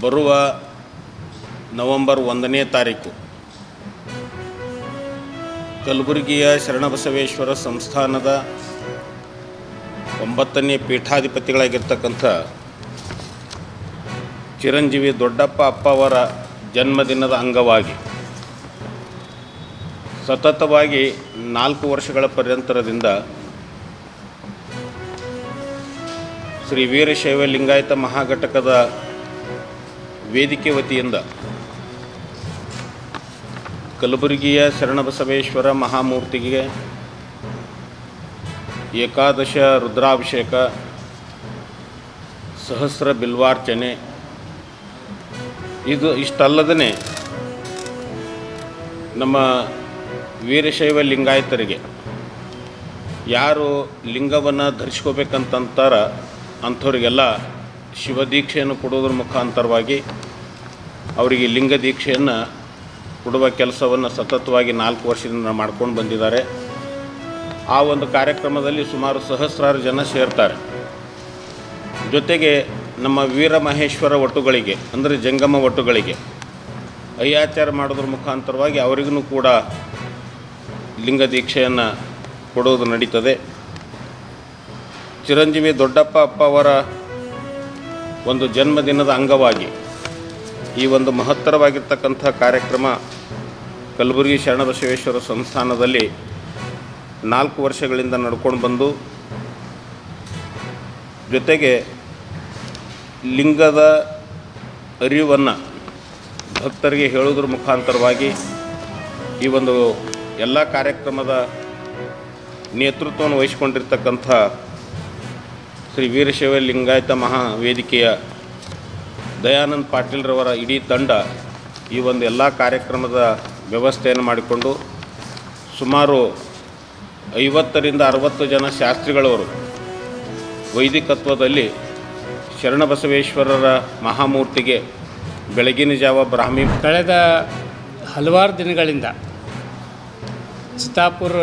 ಬರುವ ನವೆಂಬರ್ 1ನೇ ತಾರೀಕು ಕಲಬುರಗಿಯ ಶರಣಬಸವೇಶ್ವರ ಸಂಸ್ಥಾನದ 9ನೇ ಪೀಠಾಧಿಪತಿಗಳಾಗಿರ್ತಕ್ಕಂಥ ಚಿರಂಜೀವಿ ದೊಡ್ಡಪ್ಪ ಅಪ್ಪ ಅವರ ಜನ್ಮದಿನದ ಅಂಗವಾಗಿ ಸತತವಾಗಿ 4 ವರ್ಷಗಳ ಪರ್ಯಂತರದಿಂದ ಶ್ರೀ ವೀರಶೈವ ಲಿಂಗಾಯತ ಮಹಾಘಟಕದ ವೇದಿಕೆ ವತಿಯಿಂದ ಕಲಬುರಗಿಯ ಶರಣಬಸವೇಶ್ವರ ಮಹಾಮೂರ್ತಿಗೆ ಏಕಾದಶ ರುದ್ರಾಭಿಷೇಕ, ಸಹಸ್ರ ಬಿಲ್ವಾರ್ಚನೆ, ಇಷ್ಟಲ್ಲದೇ ನಮ್ಮ ವೀರಶೈವ ಲಿಂಗಾಯತರಿಗೆ ಯಾರು ಲಿಂಗವನ್ನು ಧರಿಸ್ಕೋಬೇಕಂತಾರ ಅಂಥವ್ರಿಗೆಲ್ಲ ಶಿವದೀಕ್ಷೆಯನ್ನು ಕೊಡೋದ್ರ ಮುಖಾಂತರವಾಗಿ ಅವರಿಗೆ ಲಿಂಗ ದೀಕ್ಷೆಯನ್ನು ಕೊಡುವ ಕೆಲಸವನ್ನು ಸತತವಾಗಿ 4 ವರ್ಷದಿಂದ ಮಾಡ್ಕೊಂಡು ಬಂದಿದ್ದಾರೆ. ಆ ಒಂದು ಕಾರ್ಯಕ್ರಮದಲ್ಲಿ ಸುಮಾರು ಸಹಸ್ರಾರು ಜನ ಸೇರ್ತಾರೆ. ಜೊತೆಗೆ ನಮ್ಮ ವೀರಮಹೇಶ್ವರ ಒಟ್ಟುಗಳಿಗೆ ಅಂದರೆ ಜಂಗಮ ಒಟ್ಟುಗಳಿಗೆ ಅಯ್ಯಾಚಾರ ಮಾಡೋದ್ರ ಮುಖಾಂತರವಾಗಿ ಅವರಿಗೂ ಕೂಡ ಲಿಂಗ ದೀಕ್ಷೆಯನ್ನು ಕೊಡೋದು ನಡೀತದೆ. ಚಿರಂಜೀವಿ ದೊಡ್ಡಪ್ಪ ಅಪ್ಪ ಅವರ ಒಂದು ಜನ್ಮದಿನದ ಅಂಗವಾಗಿ ಈ ಒಂದು ಮಹತ್ತರವಾಗಿರ್ತಕ್ಕಂಥ ಕಾರ್ಯಕ್ರಮ ಕಲಬುರಗಿ ಶರಣಬಸವೇಶ್ವರ ಸಂಸ್ಥಾನದಲ್ಲಿ 4 ವರ್ಷಗಳಿಂದ ನಡ್ಕೊಂಡು ಬಂದು, ಜೊತೆಗೆ ಲಿಂಗದ ಅರಿವನ್ನು ಭಕ್ತರಿಗೆ ಹೇಳೋದ್ರ ಮುಖಾಂತರವಾಗಿ ಈ ಒಂದು ಎಲ್ಲ ಕಾರ್ಯಕ್ರಮದ ನೇತೃತ್ವವನ್ನು ವಹಿಸಿಕೊಂಡಿರ್ತಕ್ಕಂಥ ಶ್ರೀ ವೀರಶೈವ ಲಿಂಗಾಯತ ಮಹಾವೇದಿಕೆಯ ದಯಾನಂದ ಪಾಟೀಲ್ರವರ ಇಡೀ ತಂಡ ಈ ಒಂದು ಎಲ್ಲ ಕಾರ್ಯಕ್ರಮದ ವ್ಯವಸ್ಥೆಯನ್ನು ಮಾಡಿಕೊಂಡು ಸುಮಾರು 50ರಿಂದ 60 ಜನ ಶಾಸ್ತ್ರಿಗಳವರು ವೈದಿಕತ್ವದಲ್ಲಿ ಶರಣಬಸವೇಶ್ವರರ ಮಹಾಮೂರ್ತಿಗೆ ಬೆಳಗಿನ ಜಾವ ಬ್ರಾಹ್ಮಿ ಕಳೆದ ಹಲವಾರು ದಿನಗಳಿಂದ ಚಿತ್ತಾಪುರ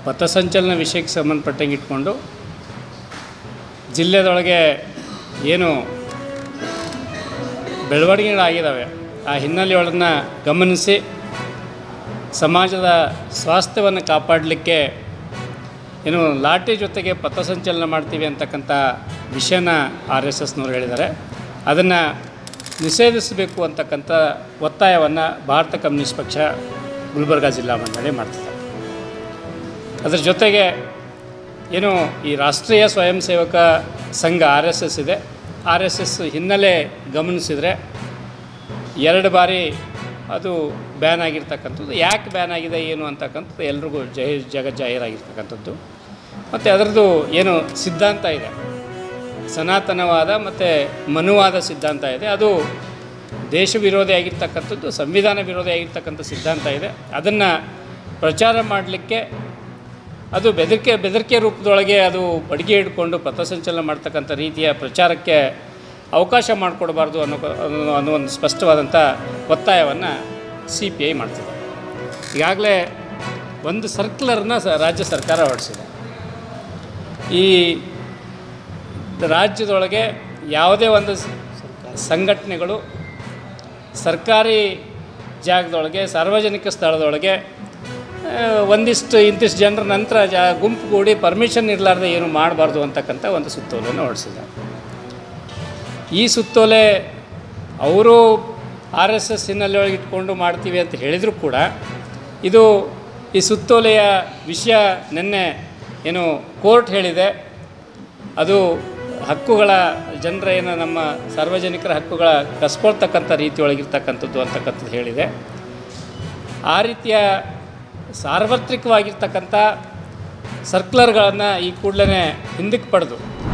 ಪಥಸಂಚಲನ ವಿಷಯಕ್ಕೆ ಸಂಬಂಧಪಟ್ಟಂಗೆ ಇಟ್ಕೊಂಡು ಜಿಲ್ಲೆದೊಳಗೆ ಏನು ಬೆಳವಣಿಗೆಗಳಾಗಿದ್ದಾವೆ ಆ ಹಿನ್ನೆಲೆಯೊಳನ್ನು ಗಮನಿಸಿ ಸಮಾಜದ ಸ್ವಾಸ್ಥ್ಯವನ್ನು ಕಾಪಾಡಲಿಕ್ಕೆ ಏನು ಲಾಠಿ ಜೊತೆಗೆ ಪಥಸಂಚಲನ ಮಾಡ್ತೀವಿ ಅಂತಕ್ಕಂಥ ವಿಷಯನ RSSನವ್ರು ಹೇಳಿದ್ದಾರೆ. ಅದನ್ನು ನಿಷೇಧಿಸಬೇಕು ಅಂತಕ್ಕಂಥ ಒತ್ತಾಯವನ್ನು ಭಾರತ ಕಮ್ಯುನಿಸ್ಟ್ ಪಕ್ಷ ಗುಲ್ಬರ್ಗಾ ಜಿಲ್ಲಾ ಮಂಡಳಿ ಮಾಡ್ತಿದೆ. ಅದರ ಜೊತೆಗೆ ಏನು ಈ ರಾಷ್ಟ್ರೀಯ ಸ್ವಯಂ ಸೇವಕ ಸಂಘ RSS ಇದೆ, RSS ಹಿನ್ನೆಲೆ ಗಮನಿಸಿದರೆ 2 ಬಾರಿ ಅದು ಬ್ಯಾನ್ ಆಗಿರ್ತಕ್ಕಂಥದ್ದು. ಯಾಕೆ ಬ್ಯಾನ್ ಆಗಿದೆ ಏನು ಅಂತಕ್ಕಂಥದ್ದು ಎಲ್ರಿಗೂ ಜಗಜ್ಜಾಹೀರಾಗಿರ್ತಕ್ಕಂಥದ್ದು. ಮತ್ತು ಅದರದ್ದು ಏನು ಸಿದ್ಧಾಂತ ಇದೆ, ಸನಾತನವಾದ ಮತ್ತು ಮನುವಾದ ಸಿದ್ಧಾಂತ ಇದೆ. ಅದು ದೇಶ ವಿರೋಧಿ ಆಗಿರ್ತಕ್ಕಂಥದ್ದು, ಸಂವಿಧಾನ ವಿರೋಧಿ ಆಗಿರ್ತಕ್ಕಂಥ ಸಿದ್ಧಾಂತ ಇದೆ. ಅದನ್ನು ಪ್ರಚಾರ ಮಾಡಲಿಕ್ಕೆ ಅದು ಬೆದರಿಕೆ ರೂಪದೊಳಗೆ ಅದು ಬಡಿಗೆ ಹಿಡ್ಕೊಂಡು ಪಥಸಂಚಲನ ಮಾಡ್ತಕ್ಕಂಥ ರೀತಿಯ ಪ್ರಚಾರಕ್ಕೆ ಅವಕಾಶ ಮಾಡಿಕೊಡಬಾರ್ದು ಅನ್ನೋ ಒಂದು ಸ್ಪಷ್ಟವಾದಂಥ ಒತ್ತಾಯವನ್ನು CPI ಮಾಡ್ತಿದೆ. ಈಗಾಗಲೇ ಒಂದು ಸರ್ಕ್ಯುಲರ್ನ ರಾಜ್ಯ ಸರ್ಕಾರ ಹೊರಡಿಸಿದೆ. ಈ ರಾಜ್ಯದೊಳಗೆ ಯಾವುದೇ ಒಂದು ಸಂಘಟನೆಗಳು ಸರ್ಕಾರಿ ಜಾಗದೊಳಗೆ ಸಾರ್ವಜನಿಕ ಸ್ಥಳದೊಳಗೆ ಇಂತಿಷ್ಟು ಜನರ ನಂತರ ಗುಂಪು ಕೂಡಿ ಪರ್ಮಿಷನ್ ಇರಲಾರ್ದೆ ಏನು ಮಾಡಬಾರ್ದು ಅಂತಕ್ಕಂಥ ಒಂದು ಸುತ್ತೋಲೆಯನ್ನು ಹೊರಡಿಸಿದೆ. ಈ ಸುತ್ತೋಲೆ ಅವರು RSS ಹಿನ್ನೆಲೆಯೊಳಗೆ ಇಟ್ಕೊಂಡು ಮಾಡ್ತೀವಿ ಅಂತ ಹೇಳಿದರೂ ಕೂಡ ಈ ಸುತ್ತೋಲೆಯ ವಿಷಯ ನಿನ್ನೆ ಏನು ಕೋರ್ಟ್ ಹೇಳಿದೆ, ಅದು ಹಕ್ಕುಗಳ ಜನರ ಏನು ನಮ್ಮ ಸಾರ್ವಜನಿಕರ ಹಕ್ಕುಗಳ ಕಸ್ಕೊಳ್ತಕ್ಕಂಥ ರೀತಿಯೊಳಗಿರ್ತಕ್ಕಂಥದ್ದು ಅಂತಕ್ಕಂಥದ್ದು ಹೇಳಿದೆ. ಆ ರೀತಿಯ ಸಾರ್ವತ್ರಿಕವಾಗಿರ್ತಕ್ಕಂಥ ಸರ್ಕ್ಯುಲರ್ಗಳನ್ನು ಈ ಕೂಡಲೇ ಹಿಂದಕ್ಕೆ ಪಡೆದು